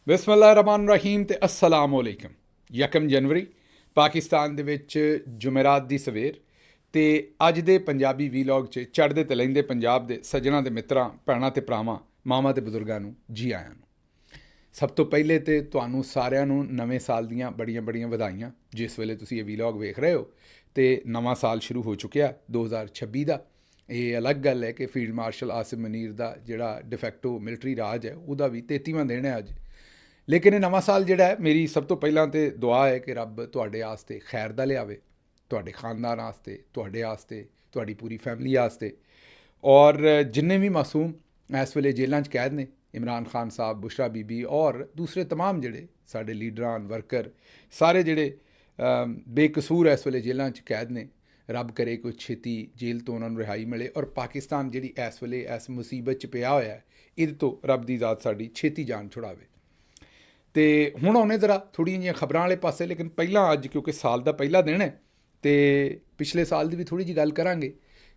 ਬਿਸਮਿल्लाहिर्रहमानिर्रहीम ਤੇ अस्सलाम वालेकुम। 1 जनवरी ਪਾਕਿਸਤਾਨ ਦੇ ਵਿੱਚ ਜੁਮੇਰਾਤ ਦੀ ਸਵੇਰ ਤੇ ਅੱਜ ਦੇ ਪੰਜਾਬੀ ਵੀਲੌਗ 'ਚ ਚੜ੍ਹਦੇ ਤੇ ਲਹਿੰਦੇ ਪੰਜਾਬ ਦੇ ਸੱਜਣਾ ਤੇ ਮਿੱਤਰਾਂ, ਭੈਣਾਂ ਤੇ ਭਰਾਵਾਂ, ਮਾਵਾਂ ਤੇ ਬਜ਼ੁਰਗਾਂ ਨੂੰ ਜੀ ਆਇਆਂ ਨੂੰ। ਸਭ ਤੋਂ ਪਹਿਲੇ ਤੇ ਤੁਹਾਨੂੰ ਸਾਰਿਆਂ ਨੂੰ ਨਵੇਂ ਸਾਲ ਦੀਆਂ ਬੜੀਆਂ ਬੜੀਆਂ ਵਧਾਈਆਂ। ਜਿਸ ਵੇਲੇ ਤੁਸੀਂ ਇਹ ਵੀਲੌਗ ਵੇਖ ਰਹੇ ਹੋ ਤੇ ਨਵਾਂ ਸਾਲ ਸ਼ੁਰੂ ਹੋ ਚੁੱਕਿਆ 2026 ਦਾ। ਇਹ ਅਲੱਗ ਗੱਲ ਹੈ ਕਿ ਫੀਲਡ ਮਾਰਸ਼ਲ ਆਸਿਮ ਮਨੀਰ ਦਾ ਜਿਹੜਾ ਡਿਫੈਕਟੋ ਮਿਲਟਰੀ ਰਾਜ ਹੈ ਉਹਦਾ ਵੀ 33ਵਾਂ ਦਿਨ ਹੈ ਅੱਜ। ਲੇਕਿਨ ਇਹ ਨਵਾਂ ਸਾਲ ਜਿਹੜਾ ਹੈ, ਮੇਰੀ ਸਭ ਤੋਂ ਪਹਿਲਾਂ ਤੇ ਦੁਆ ਹੈ ਕਿ ਰੱਬ ਤੁਹਾਡੇ ਆਸਤੇ ਖੈਰ ਦਾ ਲਿਆਵੇ, ਤੁਹਾਡੇ ਖਾਨਦਾਨ ਆਸਤੇ, ਤੁਹਾਡੇ ਆਸਤੇ, ਤੁਹਾਡੀ ਪੂਰੀ ਫੈਮਿਲੀ ਆਸਤੇ। ਔਰ ਜਿੰਨੇ ਵੀ ਮਾਸੂਮ ਇਸ ਵੇਲੇ ਜੇਲ੍ਹਾਂ 'ਚ ਕੈਦ ਨੇ, ਇਮਰਾਨ ਖਾਨ ਸਾਹਿਬ, ਬੁਸ਼ਰਾ ਬੀਬੀ ਔਰ ਦੂਸਰੇ तमाम ਜਿਹੜੇ ਸਾਡੇ ਲੀਡਰਾਂ, ਵਰਕਰ, ਸਾਰੇ ਜਿਹੜੇ ਬੇਕਸੂਰ ਇਸ ਵੇਲੇ ਜੇਲ੍ਹਾਂ 'ਚ ਕੈਦ ਨੇ, ਰੱਬ ਕਰੇ ਕੋਈ ਛੇਤੀ ਜੇਲ੍ਹ ਤੋਂ ਉਹਨਾਂ ਨੂੰ ਰਿਹਾਈ ਮਿਲੇ। ਔਰ ਪਾਕਿਸਤਾਨ ਜਿਹੜੀ ਇਸ ਵੇਲੇ ਇਸ ਮੁਸੀਬਤ 'ਚ ਪਿਆ ਹੋਇਆ ਹੈ, ਇਹਦੇ ਤੋਂ ਰੱਬ ਦੀ ਜ਼ਾਤ ਸਾਡੀ ਛੇਤੀ ਜਾਨ ਛੁਡਾਵੇ। ਤੇ ਹੁਣ ਆਉਣੇ ਜ਼ਰਾ ਥੋੜ੍ਹੀਆਂ ਜਿਹੀਆਂ ਖਬਰਾਂ ਵਾਲੇ ਪਾਸੇ। ਲੇਕਿਨ ਪਹਿਲਾਂ ਅੱਜ ਕਿਉਂਕਿ ਸਾਲ ਦਾ ਪਹਿਲਾ ਦਿਨ ਹੈ ਤੇ ਪਿਛਲੇ ਸਾਲ ਦੀ ਵੀ ਥੋੜ੍ਹੀ ਜਿਹੀ ਗੱਲ ਕਰਾਂਗੇ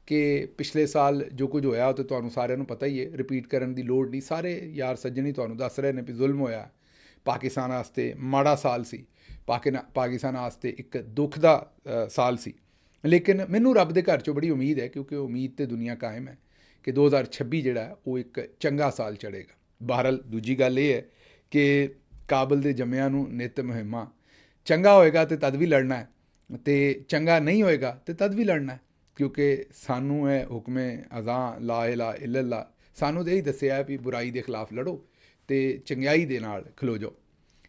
ਕਿ ਪਿਛਲੇ ਸਾਲ ਜੋ ਕੁਝ ਹੋਇਆ ਉਹ ਤਾਂ ਤੁਹਾਨੂੰ ਸਾਰਿਆਂ ਨੂੰ ਪਤਾ ਹੀ ਹੈ, ਰਿਪੀਟ ਕਰਨ ਦੀ ਲੋੜ ਨਹੀਂ। ਸਾਰੇ ਯਾਰ ਸੱਜਣ ਹੀ ਤੁਹਾਨੂੰ ਦੱਸ ਰਹੇ ਨੇ ਵੀ ਜ਼ੁਲਮ ਹੋਇਆ, ਪਾਕਿਸਤਾਨ ਵਾਸਤੇ ਮਾੜਾ ਸਾਲ ਸੀ, ਪਾਕਿਸਤਾਨ ਵਾਸਤੇ ਇੱਕ ਦੁੱਖ ਦਾ ਸਾਲ ਸੀ। ਲੇਕਿਨ ਮੈਨੂੰ ਰੱਬ ਦੇ ਘਰ 'ਚੋਂ ਬੜੀ ਉਮੀਦ ਹੈ, ਕਿਉਂਕਿ ਉਮੀਦ ਤੇ ਦੁਨੀਆ ਕਾਇਮ ਹੈ ਕਿ 2026 ਜਿਹੜਾ ਉਹ ਇੱਕ ਚੰਗਾ ਸਾਲ ਚੜ੍ਹੇਗਾ। ਬਹਰਹਾਲ ਦੂਜੀ ਗੱਲ ਇਹ ਹੈ ਕਿ ਕਾਬਲ ਦੇ ਜੰਮਿਆਂ ਨੂੰ ਨਿੱਤ ਮੁਹਿੰਮਾਂ, ਚੰਗਾ ਹੋਏਗਾ ਤੇ ਤਦ ਵੀ ਲੜਨਾ ਹੈ ਤੇ ਚੰਗਾ ਨਹੀਂ ਹੋਏਗਾ ਤੇ ਤਦ ਵੀ ਲੜਨਾ ਹੈ, ਕਿਉਂਕਿ ਸਾਨੂੰ ਇਹ ਹੁਕਮੇ ਅਜ਼ਾਂ ਲਾ ਇਲਾਹਾ ਇल्लल्लाह ਸਾਨੂੰ ਤਾਂ ਇਹੀ ਦੱਸਿਆ ਹੈ ਵੀ ਬੁਰਾਈ ਦੇ ਖਿਲਾਫ ਲੜੋ ਤੇ ਚੰਗਿਆਈ ਦੇ ਨਾਲ ਖਲੋ ਜਾਓ।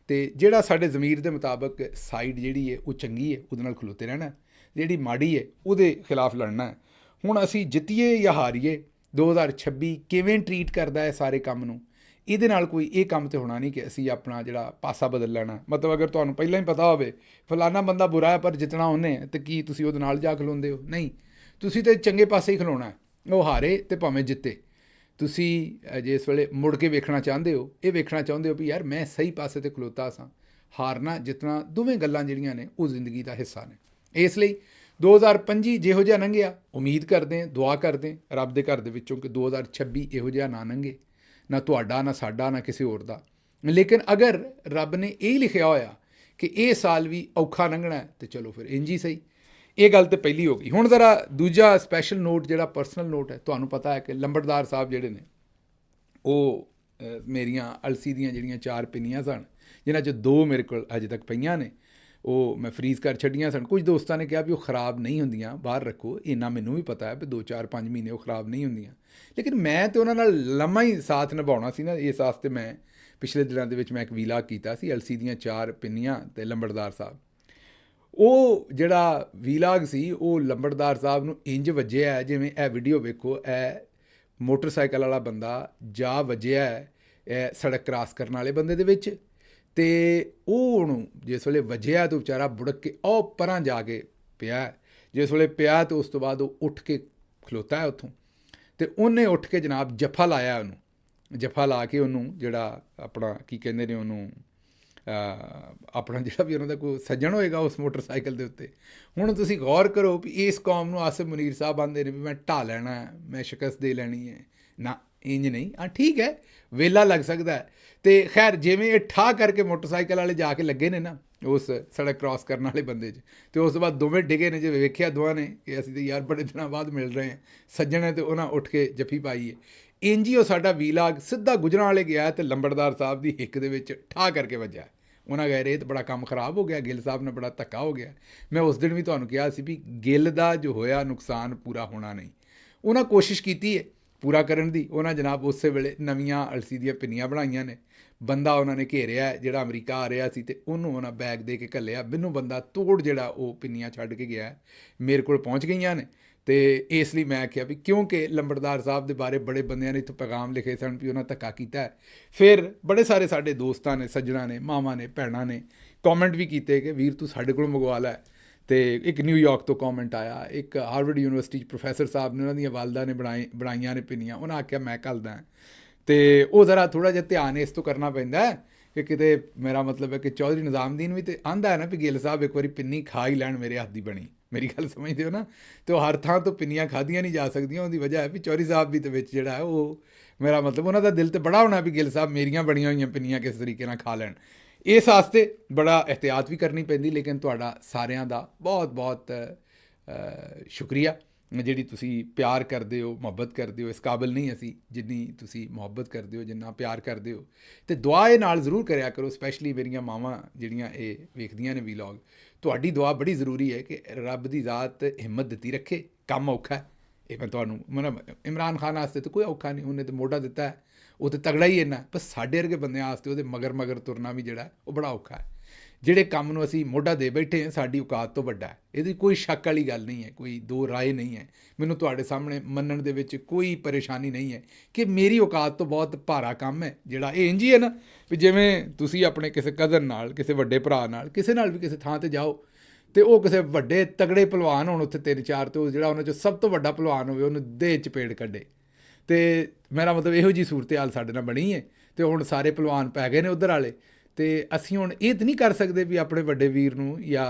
ਤੇ ਜਿਹੜਾ ਸਾਡੇ ਜ਼ਮੀਰ ਦੇ ਮੁਤਾਬਕ ਸਾਈਡ ਜਿਹੜੀ ਹੈ ਉਹ ਚੰਗੀ ਹੈ, ਉਹਦੇ ਨਾਲ ਖਲੋਤੇ ਰਹਿਣਾ, ਜਿਹੜੀ ਮਾੜੀ ਹੈ ਉਹਦੇ ਖਿਲਾਫ ਲੜਨਾ ਹੈ। ਹੁਣ ਅਸੀਂ ਜਿੱਤੀਏ ਜਾਂ ਹਾਰੀਏ, 2026 ਕਿਵੇਂ ਟਰੀਟ ਕਰਦਾ ਹੈ ਸਾਰੇ ਕੰਮ ਨੂੰ, ਇਹਦੇ ਨਾਲ ਕੋਈ ਇਹ ਕੰਮ ਤਾਂ ਹੋਣਾ ਨਹੀਂ ਕਿ ਅਸੀਂ ਆਪਣਾ ਜਿਹੜਾ ਪਾਸਾ ਬਦਲ ਲੈਣਾ। ਮਤਲਬ ਅਗਰ ਤੁਹਾਨੂੰ ਪਹਿਲਾਂ ਹੀ ਪਤਾ ਹੋਵੇ ਫਲਾਨਾ ਬੰਦਾ ਬੁਰਾ ਹੈ ਪਰ ਜਿੱਤਣਾ ਉਹਨੇ, ਤਾਂ ਕੀ ਤੁਸੀਂ ਉਹਦੇ ਨਾਲ ਜਾ ਖਲੋਂਦੇ ਹੋ? ਨਹੀਂ, ਤੁਸੀਂ ਤਾਂ ਚੰਗੇ ਪਾਸੇ ਹੀ ਖਲੋਣਾ। ਉਹ ਹਾਰੇ ਤੇ ਭਾਵੇਂ ਜਿੱਤੇ, ਤੁਸੀਂ ਜੇ ਇਸ ਵੇਲੇ ਮੁੜ ਕੇ ਵੇਖਣਾ ਚਾਹੁੰਦੇ ਹੋ, ਇਹ ਵੇਖਣਾ ਚਾਹੁੰਦੇ ਹੋ ਵੀ ਯਾਰ ਮੈਂ ਸਹੀ ਪਾਸੇ 'ਤੇ ਖਲੋਤਾ ਸਾਂ। ਹਾਰਨਾ ਜਿੱਤਣਾ ਦੋਵੇਂ ਗੱਲਾਂ ਜਿਹੜੀਆਂ ਨੇ ਉਹ ਜ਼ਿੰਦਗੀ ਦਾ ਹਿੱਸਾ ਨੇ। ਇਸ ਲਈ 2025 ਜਿਹੋ ਜਿਹਾ ਲੰਘਿਆ, ਉਮੀਦ ਕਰਦੇ ਹਾਂ, ਦੁਆ ਕਰਦੇ ਹਾਂ ਰੱਬ ਦੇ ਘਰ ਦੇ ਵਿੱਚੋਂ ਕਿ 2026 ਇਹੋ ਜਿਹਾ ਨਾ ਲੰਘੇ, ਨਾ ਤੁਹਾਡਾ, ਨਾ ਸਾਡਾ, ਨਾ ਕਿਸੇ ਹੋਰ ਦਾ। ਲੇਕਿਨ ਅਗਰ ਰੱਬ ਨੇ ਇਹ ਲਿਖਿਆ ਹੋਇਆ ਕਿ ਇਹ ਸਾਲ ਵੀ ਔਖਾ ਲੰਘਣਾ ਹੈ ਤੇ ਚਲੋ ਫਿਰ ਇੰਝ ਹੀ ਸਹੀ। ਇਹ ਗੱਲ ਤਾਂ ਪਹਿਲੀ ਹੋ ਗਈ। ਹੁਣ ਜ਼ਰਾ ਦੂਜਾ ਸਪੈਸ਼ਲ ਨੋਟ, ਜਿਹੜਾ ਪਰਸਨਲ ਨੋਟ ਹੈ, ਤੁਹਾਨੂੰ ਪਤਾ ਹੈ ਕਿ ਲੰਬੜਦਾਰ ਸਾਹਿਬ ਜਿਹੜੇ ਨੇ ਉਹ ਮੇਰੀਆਂ ਅਲਸੀ ਦੀਆਂ ਜਿਹੜੀਆਂ 4 ਪਿੰਨੀਆਂ ਸਨ, ਜਿਨ੍ਹਾਂ 'ਚ 2 ਮੇਰੇ ਕੋਲ ਅਜੇ ਤੱਕ ਪਈਆਂ ਨੇ, ਉਹ ਮੈਂ ਫਰੀਜ਼ ਕਰ ਛੱਡੀਆਂ ਸਨ। ਕੁਝ ਦੋਸਤਾਂ ਨੇ ਕਿਹਾ ਵੀ ਉਹ ਖ਼ਰਾਬ ਨਹੀਂ ਹੁੰਦੀਆਂ, ਬਾਹਰ ਰੱਖੋ। ਇੰਨਾ ਮੈਨੂੰ ਵੀ ਪਤਾ ਹੈ ਵੀ 2, 4, 5 ਮਹੀਨੇ ਉਹ ਖ਼ਰਾਬ ਨਹੀਂ ਹੁੰਦੀਆਂ। ਲੇਕਿਨ ਮੈਂ ਤਾਂ ਉਹਨਾਂ ਨਾਲ ਲੰਮਾ ਹੀ ਸਾਥ ਨਿਭਾਉਣਾ ਸੀ ਨਾ, ਇਸ ਵਾਸਤੇ ਮੈਂ ਪਿਛਲੇ ਦਿਨਾਂ ਦੇ ਵਿੱਚ ਮੈਂ ਇੱਕ ਵੀਲਾਗ ਕੀਤਾ ਸੀ ਅਲਸੀ ਦੀਆਂ 4 ਪਿੰਨੀਆਂ ਤੇ ਲੰਬੜਦਾਰ ਸਾਹਿਬ। ਉਹ ਜਿਹੜਾ ਵੀਲਾਗ ਸੀ ਉਹ ਲੰਬੜਦਾਰ ਸਾਹਿਬ ਨੂੰ ਇੰਜ ਵੱਜਿਆ ਹੈ ਜਿਵੇਂ ਇਹ ਵੀਡੀਓ ਵੇਖੋ, ਇਹ ਮੋਟਰਸਾਈਕਲ ਵਾਲਾ ਬੰਦਾ ਜਾ ਵੱਜਿਆ ਹੈ ਇਹ ਸੜਕ ਕ੍ਰਾਸ ਕਰਨ ਵਾਲੇ ਬੰਦੇ ਦੇ ਵਿੱਚ, ਅਤੇ ਉਹ ਉਹਨੂੰ ਜਿਸ ਵੇਲੇ ਵੱਜਿਆ ਤਾਂ ਵਿਚਾਰਾ ਬੁੜਕ ਕੇ ਉਹ ਪਰਾਂ ਜਾ ਕੇ ਪਿਆ। ਜਿਸ ਵੇਲੇ ਪਿਆ ਤਾਂ ਉਸ ਤੋਂ ਬਾਅਦ ਉਹ ਉੱਠ ਕੇ ਖਲੋਤਾ ਹੈ ਉੱਥੋਂ, ਅਤੇ ਉਹਨੇ ਉੱਠ ਕੇ ਜਨਾਬ ਜੱਫਾ ਲਾਇਆ ਉਹਨੂੰ, ਜੱਫਾ ਲਾ ਕੇ ਉਹਨੂੰ ਜਿਹੜਾ ਆਪਣਾ ਕੀ ਕਹਿੰਦੇ ਨੇ ਉਹਨੂੰ, ਆਪਣਾ ਜਿਹੜਾ ਵੀ ਉਹਨਾਂ ਦਾ ਕੋਈ ਸੱਜਣ ਹੋਏਗਾ ਉਸ ਮੋਟਰਸਾਈਕਲ ਦੇ ਉੱਤੇ। ਹੁਣ ਤੁਸੀਂ ਗੌਰ ਕਰੋ ਵੀ ਇਸ ਕੌਮ ਨੂੰ ਆਸਿਮ ਮੁਨੀਰ ਸਾਹਿਬ ਆਉਂਦੇ ਨੇ ਵੀ ਮੈਂ ਢਾਹ ਲੈਣਾ, ਮੈਂ ਸ਼ਿਕਸਤ ਦੇ ਲੈਣੀ ਹੈ। ਨਾ, ਇੰਜ ਨਹੀਂ। ਹਾਂ ਠੀਕ ਹੈ, ਵੇਲਾ ਲੱਗ ਸਕਦਾ ਹੈ। ਅਤੇ ਖੈਰ ਜਿਵੇਂ ਇਹ ਠਾਹ ਕਰਕੇ ਮੋਟਰਸਾਈਕਲ ਵਾਲੇ ਜਾ ਕੇ ਲੱਗੇ ਨੇ ਨਾ ਉਸ ਸੜਕ ਕ੍ਰਾਸ ਕਰਨ ਵਾਲੇ ਬੰਦੇ 'ਚ, ਅਤੇ ਉਸ ਤੋਂ ਬਾਅਦ ਦੋਵੇਂ ਡਿੱਗੇ ਨੇ। ਜੇ ਵੇਖਿਆ ਦੋਵਾਂ ਨੇ ਕਿ ਅਸੀਂ ਤਾਂ ਯਾਰ ਬੜੇ ਦਿਨਾਂ ਬਾਅਦ ਮਿਲ ਰਹੇ ਹਾਂ, ਸੱਜਣ ਹੈ, ਅਤੇ ਉਹਨਾਂ ਉੱਠ ਕੇ ਜੱਫੀ ਪਾਈ ਹੈ। ਇੰਝ ਹੀ ਉਹ ਸਾਡਾ ਵੀਲਾਗ ਸਿੱਧਾ ਗੁਜਰਾਂ ਵਾਲੇ ਗਿਆ ਅਤੇ ਲੰਬੜਦਾਰ ਸਾਹਿਬ ਦੀ ਹਿੱਕ ਦੇ ਵਿੱਚ ਠਾਹ ਕਰਕੇ ਵੱਜਾ। ਉਹਨਾਂ ਕਹਿ ਰਹੇ ਤਾਂ ਬੜਾ ਕੰਮ ਖਰਾਬ ਹੋ ਗਿਆ, ਗਿੱਲ ਸਾਹਿਬ ਨਾਲ ਬੜਾ ਧੱਕਾ ਹੋ ਗਿਆ। ਮੈਂ ਉਸ ਦਿਨ ਵੀ ਤੁਹਾਨੂੰ ਕਿਹਾ ਸੀ ਵੀ ਗਿੱਲ ਦਾ ਜੋ ਹੋਇਆ ਨੁਕਸਾਨ ਪੂਰਾ ਹੋਣਾ ਨਹੀਂ। ਉਹਨਾਂ ਕੋਸ਼ਿਸ਼ ਕੀਤੀ ਹੈ ਪੂਰਾ ਕਰਨ ਦੀ। ਉਹਨਾਂ ਜਨਾਬ ਉਸੇ ਵੇਲੇ ਨਵੀਆਂ ਅਲਸੀ ਦੀਆਂ ਪਿੰਨੀਆਂ ਬਣਾਈਆਂ ਨੇ। ਬੰਦਾ ਉਹਨਾਂ ਨੇ ਘੇਰਿਆ ਜਿਹੜਾ ਅਮਰੀਕਾ ਆ ਰਿਹਾ ਸੀ, ਅਤੇ ਉਹਨੂੰ ਉਹਨਾਂ ਬੈਗ ਦੇ ਕੇ ਘੱਲਿਆ। ਮੈਨੂੰ ਬੰਦਾ ਤੋੜ ਜਿਹੜਾ ਉਹ ਪਿੰਨੀਆਂ ਛੱਡ ਕੇ ਗਿਆ, ਮੇਰੇ ਕੋਲ ਪਹੁੰਚ ਗਈਆਂ ਨੇ। ਅਤੇ ਇਸ ਲਈ ਮੈਂ ਆਖਿਆ ਵੀ ਕਿਉਂਕਿ ਲੰਬੜਦਾਰ ਸਾਹਿਬ ਦੇ ਬਾਰੇ ਬੜੇ ਬੰਦਿਆਂ ਨੇ ਇੱਥੋਂ ਪੈਗਾਮ ਲਿਖੇ ਸਨ ਵੀ ਉਹਨਾਂ ਧੱਕਾ ਕੀਤਾ। ਫਿਰ ਬੜੇ ਸਾਰੇ ਸਾਡੇ ਦੋਸਤਾਂ ਨੇ, ਸੱਜਣਾਂ ਨੇ, ਮਾਵਾਂ ਨੇ, ਭੈਣਾਂ ਨੇ ਕੌਮੈਂਟ ਵੀ ਕੀਤੇ ਕਿ ਵੀਰ ਤੂੰ ਸਾਡੇ ਕੋਲੋਂ ਮੰਗਵਾ ਲੈ। ਅਤੇ ਇੱਕ ਨਿਊਯਾਰਕ ਤੋਂ ਕੌਮੈਂਟ ਆਇਆ, ਇੱਕ ਹਾਰਵਰਡ ਯੂਨੀਵਰਸਿਟੀ 'ਚ ਪ੍ਰੋਫੈਸਰ ਸਾਹਿਬ ਨੇ, ਉਹਨਾਂ ਦੀਆਂ ਵਾਲਦਾ ਨੇ ਬਣਾਈਆਂ ਨੇ ਪਿੰਨੀਆਂ। ਉਹਨਾਂ ਆਖਿਆ ਮੈਂ ਘੱਲਦਾ। ਅਤੇ ਉਹ ਜ਼ਰਾ ਥੋੜ੍ਹਾ ਜਿਹਾ ਧਿਆਨ ਇਸ ਤੋਂ ਕਰਨਾ ਪੈਂਦਾ ਕਿ ਕਿਤੇ ਮੇਰਾ ਮਤਲਬ ਹੈ ਕਿ ਚੌਧਰੀ ਨਿਜ਼ਾਮਦੀਨ ਵੀ ਤਾਂ ਆਂਦਾ ਹੈ ਨਾ ਵੀ ਗਿੱਲ ਸਾਹਿਬ ਇੱਕ ਵਾਰੀ ਪਿੰਨੀ ਖਾ ਹੀ ਲੈਣ ਮੇਰੇ ਹੱਥ ਦੀ ਬਣੀ। ਮੇਰੀ ਗੱਲ ਸਮਝਦੇ ਹੋ ਨਾ। ਤੇ ਉਹ ਹਰ ਥਾਂ ਤੋਂ ਪਿੰਨੀਆਂ ਖਾਧੀਆਂ ਨਹੀਂ ਜਾ ਸਕਦੀਆਂ। ਉਹਦੀ ਵਜ੍ਹਾ ਹੈ ਵੀ ਚੌਧਰੀ ਸਾਹਿਬ ਵੀ ਦੇ ਵਿੱਚ ਜਿਹੜਾ ਹੈ ਉਹ, ਮੇਰਾ ਮਤਲਬ ਉਹਨਾਂ ਦਾ ਦਿਲ ਤੇ ਬੜਾ ਹੋਣਾ ਵੀ ਗਿੱਲ ਸਾਹਿਬ ਮੇਰੀਆਂ ਬਣੀਆਂ ਹੋਈਆਂ ਪਿੰਨੀਆਂ ਕਿਸ ਤਰੀਕੇ ਨਾਲ ਖਾ ਲੈਣ। ਇਸ ਵਾਸਤੇ ਬੜਾ ਇਹਤਿਆਤ ਵੀ ਕਰਨੀ ਪੈਂਦੀ। ਲੇਕਿਨ ਤੁਹਾਡਾ ਸਾਰਿਆਂ ਦਾ ਬਹੁਤ ਬਹੁਤ ਸ਼ੁਕਰੀਆ, ਜਿਹੜੀ ਤੁਸੀਂ ਪਿਆਰ ਕਰਦੇ ਹੋ, ਮੁਹੱਬਤ ਕਰਦੇ ਹੋ। ਇਸ ਕਾਬਲ ਨਹੀਂ ਅਸੀਂ ਜਿੰਨੀ ਤੁਸੀਂ ਮੁਹੱਬਤ ਕਰਦੇ ਹੋ, ਜਿੰਨਾ ਪਿਆਰ ਕਰਦੇ ਹੋ। ਅਤੇ ਦੁਆ ਇਹ ਨਾਲ ਜ਼ਰੂਰ ਕਰਿਆ ਕਰੋ, ਸਪੈਸ਼ਲੀ ਮੇਰੀਆਂ ਮਾਵਾਂ ਜਿਹੜੀਆਂ ਇਹ ਵੇਖਦੀਆਂ ਨੇ ਵੀਲੌਗ। ਤੁਹਾਡੀ ਦੁਆ ਬੜੀ ਜ਼ਰੂਰੀ ਹੈ ਕਿ ਰੱਬ ਦੀ ਜ਼ਾਤ ਹਿੰਮਤ ਦਿੱਤੀ ਰੱਖੇ। ਕੰਮ ਔਖਾ ਹੈ, ਇਹ ਮੈਂ ਤੁਹਾਨੂੰ ਮਤਲਬ ਇਮਰਾਨ ਖਾਨ ਵਾਸਤੇ ਤਾਂ ਕੋਈ ਔਖਾ ਨਹੀਂ, ਉਹਨੇ ਤਾਂ ਮੋਢਾ ਦਿੱਤਾ ਹੈ, ਉਹ ਤਾਂ ਤਗੜਾ ਹੀ ਇੰਨਾ। ਪਰ ਸਾਡੇ ਵਰਗੇ ਬੰਦਿਆਂ ਵਾਸਤੇ ਉਹਦੇ ਮਗਰ ਮਗਰ ਤੁਰਨਾ ਵੀ ਜਿਹੜਾ ਉਹ ਬੜਾ ਔਖਾ ਹੈ। ਜਿਹੜੇ ਕੰਮ ਨੂੰ ਅਸੀਂ ਮੋਢਾ ਦੇ ਬੈਠੇ ਹਾਂ, ਸਾਡੀ ਔਕਾਤ ਤੋਂ ਵੱਡਾ ਹੈ। ਇਹਦੀ ਕੋਈ ਸ਼ੱਕ ਵਾਲੀ ਗੱਲ ਨਹੀਂ ਹੈ, ਕੋਈ ਦੋ ਰਾਏ ਨਹੀਂ ਹੈ। ਮੈਨੂੰ ਤੁਹਾਡੇ ਸਾਹਮਣੇ ਮੰਨਣ ਦੇ ਵਿੱਚ ਕੋਈ ਪਰੇਸ਼ਾਨੀ ਨਹੀਂ ਹੈ ਕਿ ਮੇਰੀ ਔਕਾਤ ਤੋਂ ਬਹੁਤ ਭਾਰਾ ਕੰਮ ਹੈ ਜਿਹੜਾ। ਇਹ ਇੰਝ ਹੀ ਹੈ ਨਾ ਵੀ ਜਿਵੇਂ ਤੁਸੀਂ ਆਪਣੇ ਕਿਸੇ ਕਜ਼ਨ ਨਾਲ, ਕਿਸੇ ਵੱਡੇ ਭਰਾ ਨਾਲ, ਕਿਸੇ ਨਾਲ ਵੀ ਕਿਸੇ ਥਾਂ 'ਤੇ ਜਾਓ ਅਤੇ ਉਹ ਕਿਸੇ ਵੱਡੇ ਤਗੜੇ ਭਲਵਾਨ ਹੋਣ ਉੱਥੇ 3-4, ਅਤੇ ਉਹ ਜਿਹੜਾ ਉਹਨਾਂ 'ਚੋਂ ਸਭ ਤੋਂ ਵੱਡਾ ਭਲਵਾਨ ਹੋਵੇ ਉਹਨੂੰ ਦੇਹ ਚਪੇੜ ਕੱਢੇ। ਅਤੇ ਮੇਰਾ ਮਤਲਬ ਇਹੋ ਜਿਹੀ ਸੂਰਤ ਹਾਲ ਸਾਡੇ ਨਾਲ ਬਣੀ ਹੈ। ਅਤੇ ਹੁਣ ਸਾਰੇ ਭਲਵਾਨ ਪੈ ਗਏ ਨੇ ਉੱਧਰ ਵਾਲੇ, ਅਤੇ ਅਸੀਂ ਹੁਣ ਇਹ ਤਾਂ ਨਹੀਂ ਕਰ ਸਕਦੇ ਵੀ ਆਪਣੇ ਵੱਡੇ ਵੀਰ ਨੂੰ ਜਾਂ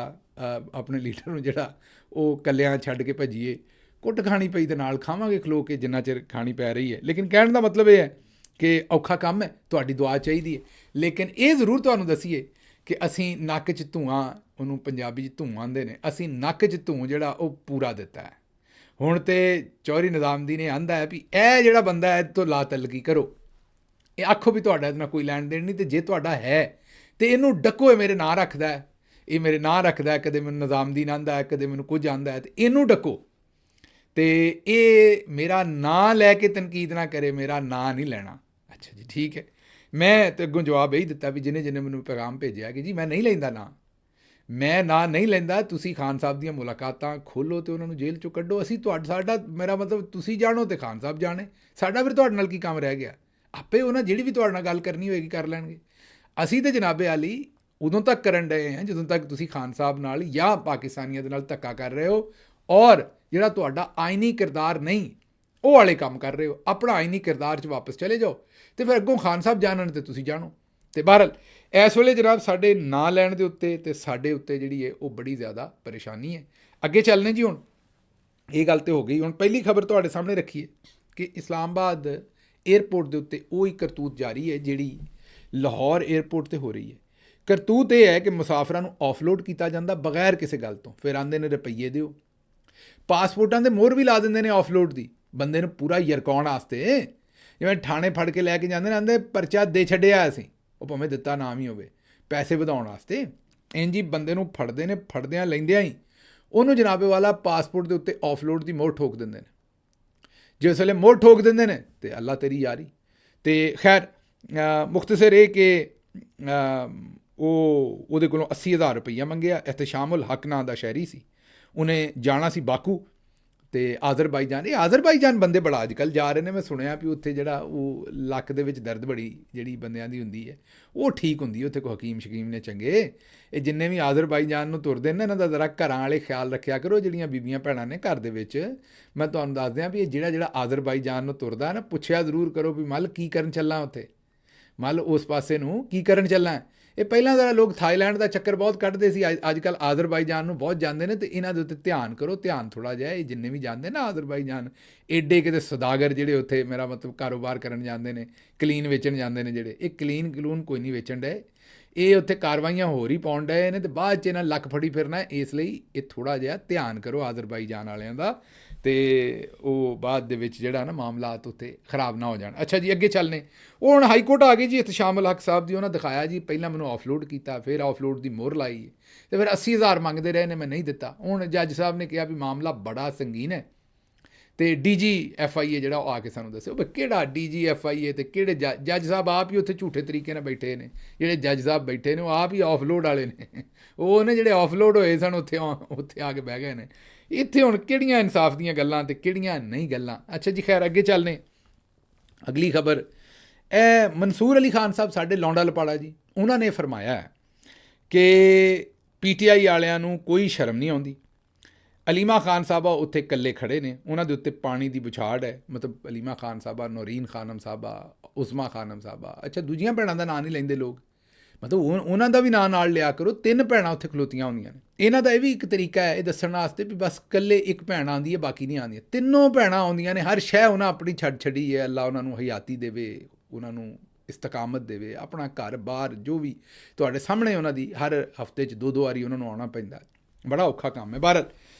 ਆਪਣੇ ਲੀਡਰ ਨੂੰ ਜਿਹੜਾ ਉਹ ਇਕੱਲਿਆਂ ਛੱਡ ਕੇ ਭੱਜੀਏ। ਕੁੱਟ ਖਾਣੀ ਪਈ ਤਾਂ ਨਾਲ ਖਾਵਾਂਗੇ ਖਲੋ ਕੇ, ਜਿੰਨਾ ਚਿਰ ਖਾਣੀ ਪੈ ਰਹੀ ਹੈ। ਲੇਕਿਨ ਕਹਿਣ ਦਾ ਮਤਲਬ ਇਹ ਹੈ ਕਿ ਔਖਾ ਕੰਮ ਹੈ, ਤੁਹਾਡੀ ਦੁਆ ਚਾਹੀਦੀ ਹੈ। ਲੇਕਿਨ ਇਹ ਜ਼ਰੂਰ ਤੁਹਾਨੂੰ ਦੱਸੀਏ ਕਿ ਅਸੀਂ ਨੱਕ 'ਚ ਧੂੰਆਂ, ਉਹਨੂੰ ਪੰਜਾਬੀ 'ਚ ਧੂੰਆਂ ਆਉਂਦੇ ਨੇ, ਅਸੀਂ ਨੱਕ 'ਚ ਧੂੰ ਜਿਹੜਾ ਉਹ ਪੂਰਾ ਦਿੱਤਾ ਹੈ। ਹੁਣ ਤਾਂ ਚੌਧਰੀ ਨਿਜ਼ਾਮੁਦੀਨ ਨੇ ਆਂਦਾ ਹੈ ਵੀ ਇਹ ਜਿਹੜਾ ਬੰਦਾ ਹੈ ਤੋਂ ਲਾ ਤਲਗੀ ਕਰੋ। ਇਹ ਆਖੋ ਵੀ ਤੁਹਾਡਾ ਇਹਦੇ ਨਾਲ ਕੋਈ ਲੈਣ ਦੇਣ ਨਹੀਂ, ਅਤੇ ਜੇ ਤੁਹਾਡਾ ਹੈ ਅਤੇ ਇਹਨੂੰ ਡੱਕੋ। ਇਹ ਮੇਰੇ ਨਾਂ ਰੱਖਦਾ, ਇਹ ਮੇਰੇ ਨਾਂ ਰੱਖਦਾ, ਕਦੇ ਮੈਨੂੰ ਨਿਜ਼ਾਮੁਦੀਨ ਆਂਦਾ ਹੈ, ਕਦੇ ਮੈਨੂੰ ਕੁਝ ਆਂਦਾ ਹੈ, ਅਤੇ ਇਹਨੂੰ ਡੱਕੋ। ਅਤੇ ਇਹ ਮੇਰਾ ਨਾਂ ਲੈ ਕੇ ਤਨਕੀਦ ਨਾ ਕਰੇ, ਮੇਰਾ ਨਾਂ ਨਹੀਂ ਲੈਣਾ। ਅੱਛਾ ਜੀ, ਠੀਕ ਹੈ। ਮੈਂ ਤਾਂ ਅੱਗੋਂ ਜਵਾਬ ਇਹੀ ਦਿੱਤਾ ਵੀ ਜਿਹਨੇ ਮੈਨੂੰ ਪੈਗਾਮ ਭੇਜਿਆ ਕਿ ਜੀ ਮੈਂ ਨਹੀਂ ਲੈਂਦਾ ਨਾਂ, ਮੈਂ ਨਾਂ ਨਹੀਂ ਲੈਂਦਾ। ਤੁਸੀਂ ਖਾਨ ਸਾਹਿਬ ਦੀਆਂ ਮੁਲਾਕਾਤਾਂ ਖੋਲ੍ਹੋ ਅਤੇ ਉਹਨਾਂ ਨੂੰ ਜੇਲ੍ਹ 'ਚੋਂ ਕੱਢੋ। ਅਸੀਂ ਸਾਡਾ ਮੇਰਾ ਮਤਲਬ ਤੁਸੀਂ ਜਾਣੋ ਅਤੇ ਖਾਨ ਸਾਹਿਬ ਜਾਣੇ, ਸਾਡਾ ਫਿਰ ਤੁਹਾਡੇ ਨਾਲ ਕੀ ਕੰਮ ਰਹਿ ਗਿਆ। ਆਪੇ ਉਹਨਾਂ ਜਿਹੜੀ ਵੀ ਤੁਹਾਡੇ ਨਾਲ ਗੱਲ ਕਰਨੀ ਹੋਏਗੀ ਕਰ ਲੈਣਗੇ। ਅਸੀਂ ਤਾਂ ਜਨਾਬੇ ਆਲੀ ਉਦੋਂ ਤੱਕ ਕਰਨ ਡਏ ਹਾਂ ਜਦੋਂ ਤੱਕ ਤੁਸੀਂ ਖਾਨ ਸਾਹਿਬ ਨਾਲ ਜਾਂ ਪਾਕਿਸਤਾਨੀਆਂ ਦੇ ਨਾਲ ਧੱਕਾ ਕਰ ਰਹੇ ਹੋ, ਔਰ ਜਿਹੜਾ ਤੁਹਾਡਾ ਆਇਨੀ ਕਿਰਦਾਰ ਨਹੀਂ ਉਹ ਵਾਲੇ ਕੰਮ ਕਰ ਰਹੇ ਹੋ। ਆਪਣਾ ਆਇਨੀ ਕਿਰਦਾਰ 'ਚ ਵਾਪਸ ਚਲੇ ਜਾਓ ਅਤੇ ਫਿਰ ਅੱਗੋਂ ਖਾਨ ਸਾਹਿਬ ਜਾਣਨ ਅਤੇ ਤੁਸੀਂ ਜਾਣੋ। ਅਤੇ ਬਹਰਹਾਲ ਇਸ ਵੇਲੇ ਜਨਾਬ ਸਾਡੇ ਨਾਂ ਲੈਣ ਦੇ ਉੱਤੇ ਅਤੇ ਸਾਡੇ ਉੱਤੇ ਜਿਹੜੀ ਹੈ ਉਹ ਬੜੀ ਜ਼ਿਆਦਾ ਪਰੇਸ਼ਾਨੀ ਹੈ। ਅੱਗੇ ਚੱਲਣੇ ਜੀ। ਹੁਣ ਇਹ ਗੱਲ ਤਾਂ ਹੋ ਗਈ। ਹੁਣ ਪਹਿਲੀ ਖਬਰ ਤੁਹਾਡੇ ਸਾਹਮਣੇ ਰੱਖੀਏ ਕਿ ਇਸਲਾਮਾਬਾਦ ਏਅਰਪੋਰਟ ਦੇ ਉੱਤੇ ਉਹ ਹੀ ਕਰਤੂਤ ਜਾਰੀ ਹੈ ਜਿਹੜੀ ਲਾਹੌਰ ਏਅਰਪੋਰਟ 'ਤੇ ਹੋ ਰਹੀ ਹੈ। ਕਰਤੂਤ ਇਹ ਹੈ ਕਿ ਮੁਸਾਫਰਾਂ ਨੂੰ ਆਫਲੋਡ ਕੀਤਾ ਜਾਂਦਾ ਬਗੈਰ ਕਿਸੇ ਗੱਲ ਤੋਂ। ਫਿਰ ਆਉਂਦੇ ਨੇ ਰੁਪਈਏ ਦਿਓ, ਪਾਸਪੋਰਟਾਂ ਦੇ ਮੋਹਰ ਵੀ ਲਾ ਦਿੰਦੇ ਨੇ ਆਫਲੋਡ ਦੀ, ਬੰਦੇ ਨੂੰ ਪੂਰਾ ਯਰਕਾਉਣ ਵਾਸਤੇ। ਜਿਵੇਂ ਥਾਣੇ ਫੜ ਕੇ ਲੈ ਕੇ ਜਾਂਦੇ ਨੇ, ਆਂਦੇ ਪਰਚਾ ਦੇ ਛੱਡਿਆ ਅਸੀਂ, ਉਹ ਭਾਵੇਂ ਦਿੱਤਾ ਨਾਮ ਹੀ ਹੋਵੇ, ਪੈਸੇ ਵਧਾਉਣ ਵਾਸਤੇ। ਇੰਝ ਹੀ ਬੰਦੇ ਨੂੰ ਫੜਦੇ ਨੇ, ਫੜਦਿਆਂ ਲੈਂਦਿਆਂ ਹੀ ਉਹਨੂੰ ਜਨਾਬੇ ਵਾਲਾ ਪਾਸਪੋਰਟ ਦੇ ਉੱਤੇ ਆਫਲੋਡ ਦੀ ਮੋਹਰ ਠੋਕ ਦਿੰਦੇ ਨੇ। ਜਿਸ ਵੇਲੇ ਮੋਹਰ ਠੋਕ ਦਿੰਦੇ ਨੇ ਅਤੇ ਅੱਲਾ ਤੇਰੀ ਯਾਰੀ। ਅਤੇ ਖੈਰ ਮੁਖਤਸਰ ਇਹ ਕਿ ਉਹਦੇ ਕੋਲੋਂ 80,000 ਰੁਪਈਆ ਮੰਗਿਆ। ਇhtisham-ul ਹੱਕ ਨਾਂ ਦਾ ਸ਼ਹਿਰੀ ਸੀ, ਉਹਨੇ ਜਾਣਾ ਸੀ ਬਾਕੂ ਅਤੇ ਆਜ਼ਰਬਾਈਜਾਨ। ਇਹ ਆਜ਼ਰਬਾਈਜਾਨ ਬੰਦੇ ਬੜਾ ਅੱਜ ਕੱਲ੍ਹ ਜਾ ਰਹੇ ਨੇ। ਮੈਂ ਸੁਣਿਆ ਵੀ ਉੱਥੇ ਜਿਹੜਾ ਉਹ ਲੱਕ ਦੇ ਵਿੱਚ ਦਰਦ ਬੜੀ ਜਿਹੜੀ ਬੰਦਿਆਂ ਦੀ ਹੁੰਦੀ ਹੈ ਉਹ ਠੀਕ ਹੁੰਦੀ ਹੈ ਉੱਥੇ। ਕੋਈ ਹਕੀਮ ਸ਼ਕੀਮ ਨੇ ਚੰਗੇ। ਇਹ ਜਿੰਨੇ ਵੀ ਆਜ਼ਰਬਾਈਜਾਨ ਨੂੰ ਤੁਰਦੇ ਨੇ ਇਹਨਾਂ ਦਾ ਜ਼ਰਾ ਘਰਾਂ ਵਾਲੇ ਖਿਆਲ ਰੱਖਿਆ ਕਰੋ, ਜਿਹੜੀਆਂ ਬੀਬੀਆਂ ਭੈਣਾਂ ਨੇ ਘਰ ਦੇ ਵਿੱਚ। ਮੈਂ ਤੁਹਾਨੂੰ ਦੱਸ ਦਿਆਂ ਵੀ ਇਹ ਜਿਹੜਾ ਆਜ਼ਰਬਾਈਜਾਨ ਨੂੰ ਤੁਰਦਾ ਨਾ, ਪੁੱਛਿਆ ਜ਼ਰੂਰ ਕਰੋ ਵੀ ਮੱਲ ਕੀ ਕਰਨ ਚੱਲਾਂ ਉੱਥੇ, ਮੱਲ ਉਸ ਪਾਸੇ ਨੂੰ ਕੀ ਕਰਨ ਚੱਲਾਂ। ਇਹ ਪਹਿਲਾਂ ਜ਼ਰਾ ਲੋਕ ਥਾਈਲੈਂਡ ਦਾ ਚੱਕਰ ਬਹੁਤ ਕੱਢਦੇ ਸੀ, ਅੱਜ ਕੱਲ੍ਹ ਆਜ਼ਰਬਾਈਜਾਨ ਨੂੰ ਬਹੁਤ ਜਾਂਦੇ ਨੇ। ਅਤੇ ਇਹਨਾਂ ਦੇ ਉੱਤੇ ਧਿਆਨ ਕਰੋ, ਧਿਆਨ ਥੋੜ੍ਹਾ ਜਿਹਾ। ਇਹ ਜਿੰਨੇ ਵੀ ਜਾਂਦੇ ਨਾ ਆਜ਼ਰਬਾਈਜਾਨ, ਏਡੇ ਕਿਤੇ ਸੌਦਾਗਰ ਜਿਹੜੇ ਉੱਥੇ ਮੇਰਾ ਮਤਲਬ ਕਾਰੋਬਾਰ ਕਰਨ ਜਾਂਦੇ ਨੇ, ਕਲੀਨ ਵੇਚਣ ਜਾਂਦੇ ਨੇ ਜਿਹੜੇ, ਇਹ ਕਲੀਨ ਕਲੂਨ ਕੋਈ ਨਹੀਂ ਵੇਚਣ ਡਏ, ਇਹ ਉੱਥੇ ਕਾਰਵਾਈਆਂ ਹੋਰ ਹੀ ਪਾਉਣ ਡਏ ਨੇ ਅਤੇ ਬਾਅਦ 'ਚ ਇਹਨਾਂ ਲੱਕ ਫੜੀ ਫਿਰਨਾ। ਇਸ ਲਈ ਇਹ ਥੋੜ੍ਹਾ ਜਿਹਾ ਧਿਆਨ ਕਰੋ ਆਜ਼ਰਬਾਈਜਾਨ ਵਾਲਿਆਂ ਦਾ, ਅਤੇ ਉਹ ਬਾਅਦ ਦੇ ਵਿੱਚ ਜਿਹੜਾ ਨਾ ਮਾਮਲਾਤ ਉੱਥੇ ਖਰਾਬ ਨਾ ਹੋ ਜਾਣ। ਅੱਛਾ ਜੀ, ਅੱਗੇ ਚੱਲਨੇ। ਉਹ ਹੁਣ ਹਾਈ ਕੋਰਟ ਆ ਗਈ ਜੀ ਇhtisham-ul ਹੱਕ ਸਾਹਿਬ ਦੀ। ਉਹਨਾਂ ਦਿਖਾਇਆ ਜੀ ਪਹਿਲਾਂ ਮੈਨੂੰ ਆਫਲੋਡ ਕੀਤਾ, ਫਿਰ ਆਫਲੋਡ ਦੀ ਮੋਹਰ ਲਾਈ ਅਤੇ ਫਿਰ 80,000 ਮੰਗਦੇ ਰਹੇ ਨੇ, ਮੈਂ ਨਹੀਂ ਦਿੱਤਾ। ਹੁਣ ਜੱਜ ਸਾਹਿਬ ਨੇ ਕਿਹਾ ਵੀ ਮਾਮਲਾ ਬੜਾ ਸੰਗੀਨ ਹੈ ਅਤੇ DGFIA ਜਿਹੜਾ ਉਹ ਆ ਕੇ ਸਾਨੂੰ ਦੱਸਿਓ ਵੀ ਕਿਹੜਾ DGFIA ਅਤੇ ਕਿਹੜੇ ਜੱਜ ਸਾਹਿਬ ਆਪ ਹੀ ਉੱਥੇ ਝੂਠੇ ਤਰੀਕੇ ਨਾਲ ਬੈਠੇ ਨੇ। ਜਿਹੜੇ ਜੱਜ ਸਾਹਿਬ ਬੈਠੇ ਨੇ ਉਹ ਆਪ ਹੀ ਆਫਲੋਡ ਵਾਲੇ ਨੇ, ਉਹ ਨੇ ਜਿਹੜੇ ਆਫਲੋਡ ਹੋਏ ਸਨ ਉੱਥੇ ਆ ਕੇ ਬਹਿ ਗਏ ਨੇ। ਇੱਥੇ ਹੁਣ ਕਿਹੜੀਆਂ ਇਨਸਾਫ ਦੀਆਂ ਗੱਲਾਂ ਅਤੇ ਕਿਹੜੀਆਂ ਨਹੀਂ ਗੱਲਾਂ। ਅੱਛਾ ਜੀ, ਖੈਰ ਅੱਗੇ ਚੱਲਨੇ। ਅਗਲੀ ਖਬਰ ਇਹ ਮਨਸੂਰ ਅਲੀ ਖਾਨ ਸਾਹਿਬ ਸਾਡੇ ਲੌਂਡਾ ਲਪਾੜਾ ਜੀ, ਉਹਨਾਂ ਨੇ ਫਰਮਾਇਆ ਕਿ PTI ਵਾਲਿਆਂ ਨੂੰ ਕੋਈ ਸ਼ਰਮ ਨਹੀਂ ਆਉਂਦੀ। ਅਲੀਮਾ ਖਾਨ ਸਾਹਿਬਾ ਉੱਥੇ ਇਕੱਲੇ ਖੜ੍ਹੇ ਨੇ, ਉਹਨਾਂ ਦੇ ਉੱਤੇ ਪਾਣੀ ਦੀ ਬੁਛਾੜ ਹੈ। ਮਤਲਬ ਅਲੀਮਾ ਖਾਨ ਸਾਹਿਬਾ, ਨੌਰੀਨ ਖਾਨਮ ਸਾਹਿਬਾ, ਉਸਮਾ ਖਾਨਮ ਸਾਹਿਬਾ। ਅੱਛਾ, ਦੂਜੀਆਂ ਭੈਣਾਂ ਦਾ ਨਾਂ ਨਹੀਂ ਲੈਂਦੇ ਲੋਕ, ਮਤਲਬ ਉਹਨਾਂ ਦਾ ਵੀ ਨਾਂ ਨਾਲ ਲਿਆ ਕਰੋ। 3 ਭੈਣਾਂ ਉੱਥੇ ਖਲੋਤੀਆਂ ਹੁੰਦੀਆਂ ਨੇ। ਇਹਨਾਂ ਦਾ ਇਹ ਵੀ ਇੱਕ ਤਰੀਕਾ ਹੈ ਇਹ ਦੱਸਣ ਵਾਸਤੇ ਵੀ ਬਸ ਇਕੱਲੇ ਇੱਕ ਭੈਣ ਆਉਂਦੀ ਹੈ, ਬਾਕੀ ਨਹੀਂ ਆਉਂਦੀਆਂ। ਤਿੰਨੋਂ ਭੈਣਾਂ ਆਉਂਦੀਆਂ ਨੇ। ਹਰ ਸ਼ੈ ਉਹਨਾਂ ਆਪਣੀ ਛੱਡੀ ਹੈ। ਅੱਲਾ ਉਹਨਾਂ ਨੂੰ ਹਯਾਤੀ ਦੇਵੇ, ਉਹਨਾਂ ਨੂੰ ਇਸਤਕਾਮਤ ਦੇਵੇ। ਆਪਣਾ ਘਰ ਬਾਹਰ ਜੋ ਵੀ ਤੁਹਾਡੇ ਸਾਹਮਣੇ ਉਹਨਾਂ ਦੀ ਹਰ ਹਫਤੇ 'ਚ 2-2 ਵਾਰੀ ਉਹਨਾਂ ਨੂੰ ਆਉਣਾ ਪੈਂਦਾ। ਬੜਾ ਔਖਾ ਕੰਮ ਹੈ। ਬਾਹਰ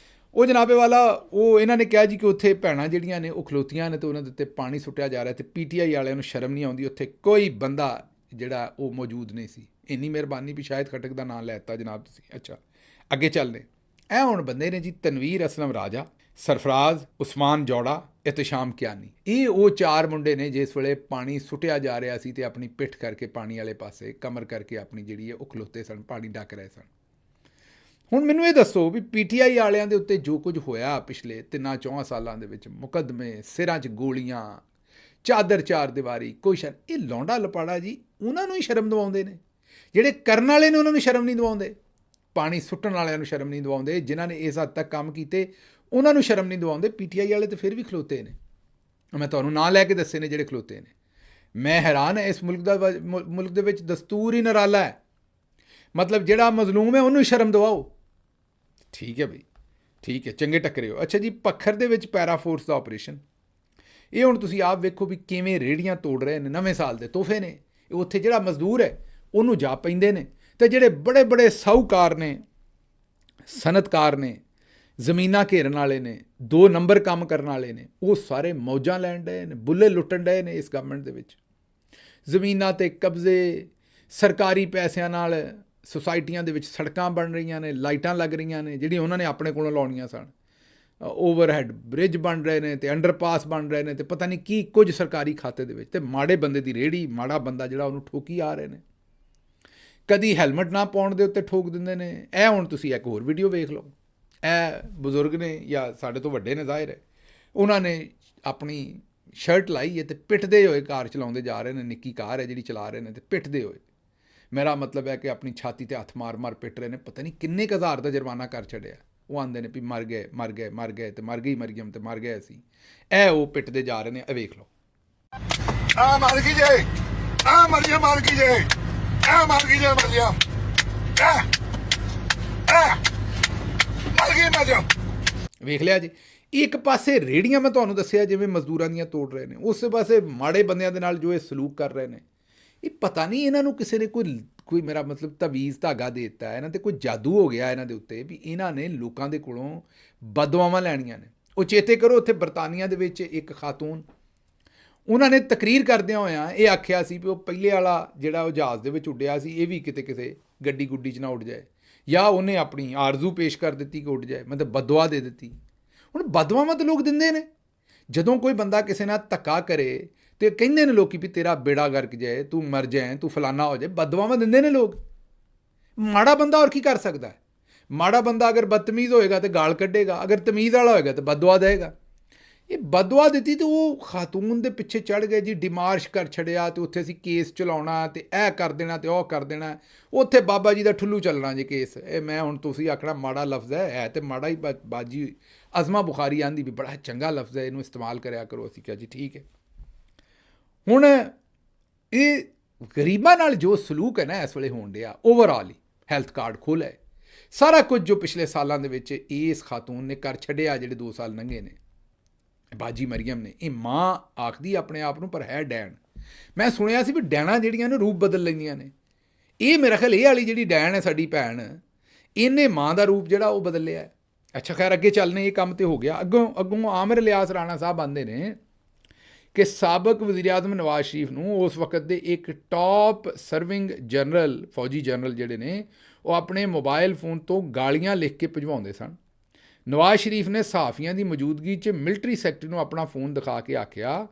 ਉਹ ਜਨਾਬੇ ਵਾਲਾ ਉਹ ਇਹਨਾਂ ਨੇ ਕਿਹਾ ਜੀ ਕਿ ਉੱਥੇ ਭੈਣਾਂ ਜਿਹੜੀਆਂ ਨੇ ਉਹ ਖਲੋਤੀਆਂ ਨੇ ਅਤੇ ਉਹਨਾਂ ਦੇ ਉੱਤੇ ਪਾਣੀ ਸੁੱਟਿਆ ਜਾ ਰਿਹਾ, ਅਤੇ PTI ਵਾਲਿਆਂ ਨੂੰ ਸ਼ਰਮ ਨਹੀਂ ਆਉਂਦੀ। ਉੱਥੇ ਕੋਈ ਬੰਦਾ ਜਿਹੜਾ ਉਹ ਮੌਜੂਦ ਨਹੀਂ ਸੀ। ਇੰਨੀ ਮਿਹਰਬਾਨੀ ਵੀ ਸ਼ਾਇਦ ਖਟਕ ਦਾ ਨਾਂ ਲੈ ਦਿੱਤਾ ਜਨਾਬ ਤੁਸੀਂ। ਅੱਛਾ, ਅੱਗੇ ਚੱਲਦੇ। ਇਹ ਹੁਣ ਬੰਦੇ ਨੇ ਜੀ ਤਨਵੀਰ ਅਸਲਮ ਰਾਜਾ, ਸਰਫਰਾਜ਼ ਉਸਮਾਨ ਜੌੜਾ, ਇਤਸ਼ਾਮ ਕਿਆਨੀ। ਇਹ ਉਹ 4 ਮੁੰਡੇ ਨੇ ਜਿਸ ਵੇਲੇ ਪਾਣੀ ਸੁੱਟਿਆ ਜਾ ਰਿਹਾ ਸੀ ਅਤੇ ਆਪਣੀ ਪਿੱਠ ਕਰਕੇ ਪਾਣੀ ਵਾਲੇ ਪਾਸੇ ਕਮਰ ਕਰਕੇ ਆਪਣੀ ਜਿਹੜੀ ਹੈ ਉਹ ਖਲੋਤੇ ਸਨ, ਪਾਣੀ ਡੱਕ ਰਹੇ ਸਨ। ਹੁਣ ਮੈਨੂੰ ਇਹ ਦੱਸੋ ਵੀ PTI ਵਾਲਿਆਂ ਦੇ ਉੱਤੇ ਜੋ ਕੁਝ ਹੋਇਆ ਪਿਛਲੇ 3-4 ਸਾਲਾਂ ਦੇ ਵਿੱਚ, ਮੁਕੱਦਮੇ, ਸਿਰਾਂ 'ਚ ਗੋਲੀਆਂ, ਚਾਦਰ ਚਾਰ ਦੀਵਾਰੀ, ਕੋਈ ਸ਼ਰਮ, ਇਹ ਲੌਂਡਾ ਲਪਾੜਾ ਜੀ ਉਹਨਾਂ ਨੂੰ ਹੀ ਸ਼ਰਮ ਦਿਵਾਉਂਦੇ ਨੇ। ਜਿਹੜੇ ਕਰਨ ਵਾਲੇ ਨੇ ਉਹਨਾਂ ਨੂੰ ਸ਼ਰਮ ਨਹੀਂ ਦਿਵਾਉਂਦੇ। ਪਾਣੀ ਸੁੱਟਣ ਵਾਲਿਆਂ ਨੂੰ ਸ਼ਰਮ ਨਹੀਂ ਦਿਵਾਉਂਦੇ। ਜਿਨ੍ਹਾਂ ਨੇ ਇਸ ਹੱਦ ਤੱਕ ਕੰਮ ਕੀਤੇ ਉਹਨਾਂ ਨੂੰ ਸ਼ਰਮ ਨਹੀਂ ਦਿਵਾਉਂਦੇ। PTI ਵਾਲੇ ਤਾਂ ਫਿਰ ਵੀ ਖਲੋਤੇ ਨੇ। ਮੈਂ ਤੁਹਾਨੂੰ ਨਾਂ ਲੈ ਕੇ ਦੱਸੇ ਨੇ ਜਿਹੜੇ ਖਲੋਤੇ ਨੇ। ਮੈਂ ਹੈਰਾਨ ਹੈ, ਇਸ ਮੁਲਕ ਦੇ ਵਿੱਚ ਦਸਤੂਰ ਹੀ ਨਿਰਾਲਾ ਹੈ। ਮਤਲਬ ਜਿਹੜਾ ਮਜ਼ਲੂਮ ਹੈ ਉਹਨੂੰ ਸ਼ਰਮ ਦਿਵਾਓ। ਠੀਕ ਹੈ ਬਈ, ਠੀਕ ਹੈ, ਚੰਗੇ ਟੱਕਰੇ ਹੋ। ਅੱਛਾ ਜੀ, ਪੱਖਰ ਦੇ ਵਿੱਚ ਪੈਰਾ ਫੋਰਸ ਦਾ ਆਪਰੇਸ਼ਨ। ਇਹ ਹੁਣ ਤੁਸੀਂ ਆਪ ਵੇਖੋ ਵੀ ਕਿਵੇਂ ਰੇਹੜੀਆਂ ਤੋੜ ਰਹੇ ਨੇ। ਨਵੇਂ ਸਾਲ ਦੇ ਤੋਹਫੇ ਨੇ। ਉੱਥੇ ਜਿਹੜਾ ਮਜ਼ਦੂਰ ਹੈ ਉਹਨੂੰ ਜਾ ਪੈਂਦੇ ਨੇ, ਅਤੇ ਜਿਹੜੇ ਬੜੇ ਬੜੇ ਸਾਹੂਕਾਰ ਨੇ, ਸਨਅਤਕਾਰ ਨੇ, ਜ਼ਮੀਨਾਂ ਘੇਰਨ ਵਾਲੇ ਨੇ, 2 ਨੰਬਰ ਕੰਮ ਕਰਨ ਵਾਲੇ ਨੇ, ਉਹ ਸਾਰੇ ਮੌਜਾਂ ਲੈਣ ਡਏ ਨੇ, ਬੁੱਲੇ ਲੁੱਟਣ ਡਏ ਨੇ ਇਸ ਗਵਰਨਮੈਂਟ ਦੇ ਵਿੱਚ। ਜ਼ਮੀਨਾਂ 'ਤੇ ਕਬਜ਼ੇ, ਸਰਕਾਰੀ ਪੈਸਿਆਂ ਨਾਲ ਸੁਸਾਇਟੀਆਂ ਦੇ ਵਿੱਚ ਸੜਕਾਂ ਬਣ ਰਹੀਆਂ ਨੇ, ਲਾਈਟਾਂ ਲੱਗ ਰਹੀਆਂ ਨੇ ਜਿਹੜੀਆਂ ਉਹਨਾਂ ਨੇ ਆਪਣੇ ਕੋਲੋਂ ਲਾਉਣੀਆਂ ਸਨ। ਓਵਰਹੈੱਡ ਬ੍ਰਿਜ ਬਣ ਰਹੇ ਨੇ, ਅਤੇ ਅੰਡਰਪਾਸ ਬਣ ਰਹੇ ਨੇ, ਅਤੇ ਪਤਾ ਨਹੀਂ ਕੀ ਕੁਝ ਸਰਕਾਰੀ ਖਾਤੇ ਦੇ ਵਿੱਚ। ਅਤੇ ਮਾੜੇ ਬੰਦੇ ਦੀ ਰੇਹੜੀ, ਮਾੜਾ ਬੰਦਾ ਜਿਹੜਾ ਉਹਨੂੰ ਠੋਕੀ ਆ ਰਹੇ ਨੇ। ਕਦੀ ਹੈਲਮਟ ਨਾ ਪਾਉਣ ਦੇ ਉੱਤੇ ਠੋਕ ਦਿੰਦੇ ਨੇ। ਇਹ ਹੁਣ ਤੁਸੀਂ ਇੱਕ ਹੋਰ ਵੀਡੀਓ ਵੇਖ ਲਓ। ਇਹ ਬਜ਼ੁਰਗ ਨੇ ਜਾਂ ਸਾਡੇ ਤੋਂ ਵੱਡੇ ਨੇ, ਜ਼ਾਹਿਰ ਹੈ, ਉਹਨਾਂ ਨੇ ਆਪਣੀ ਸ਼ਰਟ ਲਾਈ ਹੈ ਅਤੇ ਪਿੱਟਦੇ ਹੋਏ ਕਾਰ ਚਲਾਉਂਦੇ ਜਾ ਰਹੇ ਨੇ। ਨਿੱਕੀ ਕਾਰ ਹੈ ਜਿਹੜੀ ਚਲਾ ਰਹੇ ਨੇ, ਅਤੇ ਪਿੱਟਦੇ ਹੋਏ, ਮੇਰਾ ਮਤਲਬ ਹੈ ਕਿ ਆਪਣੀ ਛਾਤੀ 'ਤੇ ਹੱਥ ਮਾਰ ਪਿੱਟ ਰਹੇ ਨੇ। ਪਤਾ ਨਹੀਂ ਕਿੰਨੇ ਕੁ ਹਜ਼ਾਰ ਦਾ ਜੁਰਮਾਨਾ ਕਰ ਛੱਡਿਆ। ਉਹ ਆਉਂਦੇ ਨੇ ਵੀ ਮਰ ਗਏ ਮਰ ਗਏ ਮਰ ਗਏ, ਅਤੇ ਮਰ ਗਈ ਮਰੀਮ, ਅਤੇ ਮਰ ਗਏ ਅਸੀਂ। ਇਹ ਉਹ ਪਿੱਟਦੇ ਜਾ ਰਹੇ ਨੇ। ਇਹ ਵੇਖ ਲਓ। ਆ ਮਰ ਗਈ ਜੇ, ਆ ਮਰੀਮ ਮਰ ਗਈ ਜੇ, ਆ ਮਰ ਗਈ ਜੇ ਮਰੀਮ, ਮਰ ਗਈ ਮਰੀਮ। ਵੇਖ ਲਿਆ ਜੀ। ਇੱਕ ਪਾਸੇ ਰੇਹੜੀਆਂ ਮੈਂ ਤੁਹਾਨੂੰ ਦੱਸਿਆ ਜਿਵੇਂ ਮਜ਼ਦੂਰਾਂ ਦੀਆਂ ਤੋੜ ਰਹੇ ਨੇ, ਉਸੇ ਪਾਸੇ ਮਾੜੇ ਬੰਦਿਆਂ ਦੇ ਨਾਲ ਜੋ ਇਹ ਸਲੂਕ ਕਰ ਰਹੇ ਨੇ। ਇਹ ਪਤਾ ਨਹੀਂ ਇਹਨਾਂ ਨੂੰ ਕਿਸੇ ਨੇ ਕੋਈ ਮੇਰਾ ਮਤਲਬ ਤਵੀਜ਼ ਧਾਗਾ ਦੇ ਦਿੱਤਾ ਹੈ, ਇਹਨਾਂ 'ਤੇ ਕੋਈ ਜਾਦੂ ਹੋ ਗਿਆ ਇਹਨਾਂ ਦੇ ਉੱਤੇ ਵੀ ਇਹਨਾਂ ਨੇ ਲੋਕਾਂ ਦੇ ਕੋਲੋਂ ਬਦਦੁਆਵਾਂ ਲੈਣੀਆਂ ਨੇ। ਉਹ ਚੇਤੇ ਕਰੋ, ਉੱਥੇ ਬਰਤਾਨੀਆ ਦੇ ਵਿੱਚ ਇੱਕ ਖਾਤੂਨ, ਉਹਨਾਂ ਨੇ ਤਕਰੀਰ ਕਰਦਿਆਂ ਹੋਇਆਂ ਇਹ ਆਖਿਆ ਸੀ ਵੀ ਉਹ ਪਹਿਲੇ ਵਾਲਾ ਜਿਹੜਾ ਉਹ ਜਹਾਜ਼ ਦੇ ਵਿੱਚ ਉੱਡਿਆ ਸੀ, ਇਹ ਵੀ ਕਿਤੇ ਕਿਸੇ ਗੱਡੀ ਗੁੱਡੀ 'ਚ ਨਾ ਉੱਡ ਜਾਏ, ਜਾਂ ਉਹਨੇ ਆਪਣੀ ਆਰਜ਼ੂ ਪੇਸ਼ ਕਰ ਦਿੱਤੀ ਕਿ ਉੱਡ ਜਾਏ, ਮਤਲਬ ਬਦਦੁਆ ਦੇ ਦਿੱਤੀ। ਹੁਣ ਬਦਦੁਆਵਾਂ ਤਾਂ ਲੋਕ ਦਿੰਦੇ ਨੇ। ਜਦੋਂ ਕੋਈ ਬੰਦਾ ਕਿਸੇ ਨਾਲ ਧੱਕਾ ਕਰੇ ਅਤੇ ਕਹਿੰਦੇ ਨੇ ਲੋਕ ਵੀ ਤੇਰਾ ਬੇੜਾ ਗਰਕ ਜਾਏ, ਤੂੰ ਮਰ ਜਾਏ, ਤੂੰ ਫਲਾਨਾ ਹੋ ਜਾਏ, ਬਦਦੁਆਵਾਂ ਦਿੰਦੇ ਨੇ ਲੋਕ। ਮਾੜਾ ਬੰਦਾ ਹੋਰ ਕੀ ਕਰ ਸਕਦਾ ਹੈ? ਮਾੜਾ ਬੰਦਾ ਅਗਰ ਬਦਤਮੀਜ਼ ਹੋਏਗਾ ਤਾਂ ਗਾਲ ਕੱਢੇਗਾ, ਅਗਰ ਤਮੀਜ਼ ਵਾਲਾ ਹੋਏਗਾ ਤਾਂ ਬਦਦੁਆ ਦੇਗਾ। ਇਹ ਬਦਦੁਆ ਦਿੱਤੀ ਅਤੇ ਉਹ ਖਾਤੂਨ ਦੇ ਪਿੱਛੇ ਚੜ੍ਹ ਗਏ ਜੀ, ਡਿਮਾਰਸ਼ ਕਰ ਛੱਡਿਆ, ਅਤੇ ਉੱਥੇ ਅਸੀਂ ਕੇਸ ਚਲਾਉਣਾ, ਅਤੇ ਇਹ ਕਰ ਦੇਣਾ, ਅਤੇ ਉਹ ਕਰ ਦੇਣਾ। ਉੱਥੇ ਬਾਬਾ ਜੀ ਦਾ ਠੁੱਲੂ ਚੱਲਣਾ ਜੀ ਕੇਸ। ਇਹ ਮੈਂ ਹੁਣ ਤੁਸੀਂ ਆਖਣਾ ਮਾੜਾ ਲਫ਼ਜ਼ ਹੈ ਤਾਂ ਮਾੜਾ ਹੀ। ਬਾਜੀ ਅਜ਼ਮਾ ਬੁਖਾਰੀ ਆਂਦੀ ਵੀ ਬੜਾ ਚੰਗਾ ਲਫ਼ਜ਼ ਹੈ, ਇਹਨੂੰ ਇਸਤੇਮਾਲ ਕਰਿਆ ਕਰੋ। ਅਸੀਂ ਕਿਹਾ ਜੀ ਠੀਕ ਹੈ। ਹੁਣ ਇਹ ਗਰੀਬਾਂ ਨਾਲ ਜੋ ਸਲੂਕ ਹੈ ਨਾ ਇਸ ਵੇਲੇ ਹੋਣ ਡਿਆ, ਓਵਰਆਲ ਹੀ ਹੈਲਥ ਕਾਰਡ ਖੋਲ੍ਹਿਆ, ਸਾਰਾ ਕੁਝ ਜੋ ਪਿਛਲੇ ਸਾਲਾਂ ਦੇ ਵਿੱਚ ਇਸ ਖਾਤੂਨ ਨੇ ਕਰ ਛੱਡਿਆ, ਜਿਹੜੇ 2 ਸਾਲ ਲੰਘੇ ਨੇ, ਬਾਜੀ ਮਰੀਮ ਨੇ। ਇਹ ਮਾਂ ਆਖਦੀ ਆਪਣੇ ਆਪ ਨੂੰ, ਪਰ ਹੈ ਡੈਣ। ਮੈਂ ਸੁਣਿਆ ਸੀ ਵੀ ਡੈਣਾ ਜਿਹੜੀਆਂ ਨੇ ਰੂਪ ਬਦਲ ਲੈਂਦੀਆਂ ਨੇ। ਇਹ ਮੇਰਾ ਖਿਆਲ ਇਹ ਵਾਲੀ ਜਿਹੜੀ ਡੈਣ ਹੈ ਸਾਡੀ ਭੈਣ, ਇਹਨੇ ਮਾਂ ਦਾ ਰੂਪ ਜਿਹੜਾ ਉਹ ਬਦਲ ਲਿਆ। ਅੱਛਾ ਖੈਰ, ਅੱਗੇ ਚੱਲਣੇ। ਇਹ ਕੰਮ ਤੇ ਹੋ ਗਿਆ। ਅੱਗੋਂ ਆਮਿਰ ਇਲਿਆਸ ਰਾਣਾ ਸਾਹਿਬ ਆਉਂਦੇ ਨੇ ਕਿ ਸਾਬਕ ਵਜ਼ੀਰ ਆਜ਼ਮ ਨਵਾਜ਼ ਸ਼ਰੀਫ ਨੂੰ ਉਸ ਵਕਤ ਦੇ ਇੱਕ ਟੌਪ ਸਰਵਿੰਗ ਜਨਰਲ, ਫੌਜੀ ਜਨਰਲ ਜਿਹੜੇ ਨੇ, ਉਹ ਆਪਣੇ ਮੋਬਾਈਲ ਫੋਨ ਤੋਂ ਗਾਲੀਆਂ ਲਿਖ ਕੇ ਭਿਜਵਾਉਂਦੇ ਸਨ। ਨਵਾਜ਼ ਸ਼ਰੀਫ ਨੇ ਸਹਾਫੀਆਂ ਦੀ ਮੌਜੂਦਗੀ 'ਚ ਮਿਲਟਰੀ ਸੈਕਟਰੀ ਨੂੰ ਆਪਣਾ ਫੋਨ ਦਿਖਾ ਕੇ ਆਖਿਆ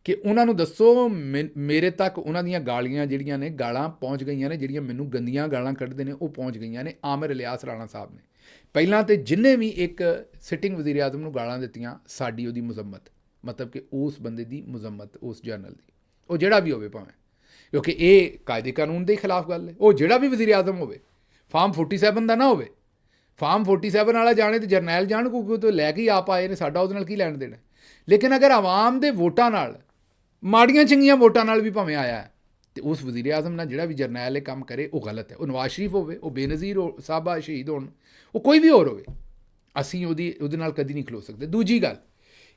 ਕਿ ਉਹਨਾਂ ਨੂੰ ਦੱਸੋ ਮੇਰੇ ਤੱਕ ਉਹਨਾਂ ਦੀਆਂ ਗਾਲੀਆਂ ਜਿਹੜੀਆਂ ਨੇ, ਗਾਲਾਂ ਪਹੁੰਚ ਗਈਆਂ ਨੇ, ਜਿਹੜੀਆਂ ਮੈਨੂੰ ਗੰਦੀਆਂ ਗਾਲਾਂ ਕੱਢਦੇ ਨੇ, ਉਹ ਪਹੁੰਚ ਗਈਆਂ ਨੇ ਆਮਿਰ ਇਲਿਆਸ ਰਾਣਾ ਸਾਹਿਬ ਨੇ। ਪਹਿਲਾਂ ਤਾਂ ਜਿੰਨੇ ਵੀ ਇੱਕ ਸਿਟਿੰਗ ਵਜ਼ੀਰ ਆਜ਼ਮ ਨੂੰ ਗਾਲਾਂ ਦਿੱਤੀਆਂ, ਸਾਡੀ ਉਹਦੀ ਮੁਜ਼ੰਮਤ, ਮਤਲਬ ਕਿ ਉਸ ਬੰਦੇ ਦੀ ਮੁਜ਼ੰਮਤ, ਉਸ ਜਨਰਲ ਦੀ, ਉਹ ਜਿਹੜਾ ਵੀ ਹੋਵੇ ਭਾਵੇਂ, ਕਿਉਂਕਿ ਇਹ ਕਾਇਦੇ ਕਾਨੂੰਨ ਦੇ ਖਿਲਾਫ ਗੱਲ ਹੈ। ਉਹ ਜਿਹੜਾ ਵੀ ਵਜ਼ੀਰ ਆਜ਼ਮ ਹੋਵੇ, ਫਾਰਮ 47 ਦਾ ਨਾ ਹੋਵੇ। ਫਾਰਮ 47 ਵਾਲਾ ਜਾਣੇ ਅਤੇ ਜਰਨੈਲ ਜਾਣ, ਕਿਉਂਕਿ ਉਹ ਤੋਂ ਲੈ ਕੇ ਹੀ ਆਪ ਆਏ ਨੇ, ਸਾਡਾ ਉਹਦੇ ਨਾਲ ਕੀ ਲੈਣ ਦੇਣਾ। ਲੇਕਿਨ ਅਗਰ ਆਵਾਮ ਦੇ ਵੋਟਾਂ ਨਾਲ, ਮਾੜੀਆਂ ਚੰਗੀਆਂ ਵੋਟਾਂ ਨਾਲ ਵੀ ਭਾਵੇਂ ਆਇਆ, ਤੇ ਉਸ ਵਜ਼ੀਰ ਆਜ਼ਮ ਨਾਲ ਜਿਹੜਾ ਵੀ ਜਰਨੈਲ ਇਹ ਕੰਮ ਕਰੇ ਉਹ ਗਲਤ ਹੈ। ਉਹ ਨਵਾਜ਼ ਸ਼ਰੀਫ ਹੋਵੇ, ਉਹ ਬੇਨਜ਼ੀਰ ਸਾਹਿਬਾ ਸ਼ਹੀਦ ਹੋਣ, ਉਹ ਕੋਈ ਵੀ ਹੋਰ ਹੋਵੇ, ਅਸੀਂ ਉਹਦੇ ਨਾਲ ਕਦੀ ਨਹੀਂ ਖਲੋ ਸਕਦੇ। ਦੂਜੀ ਗੱਲ,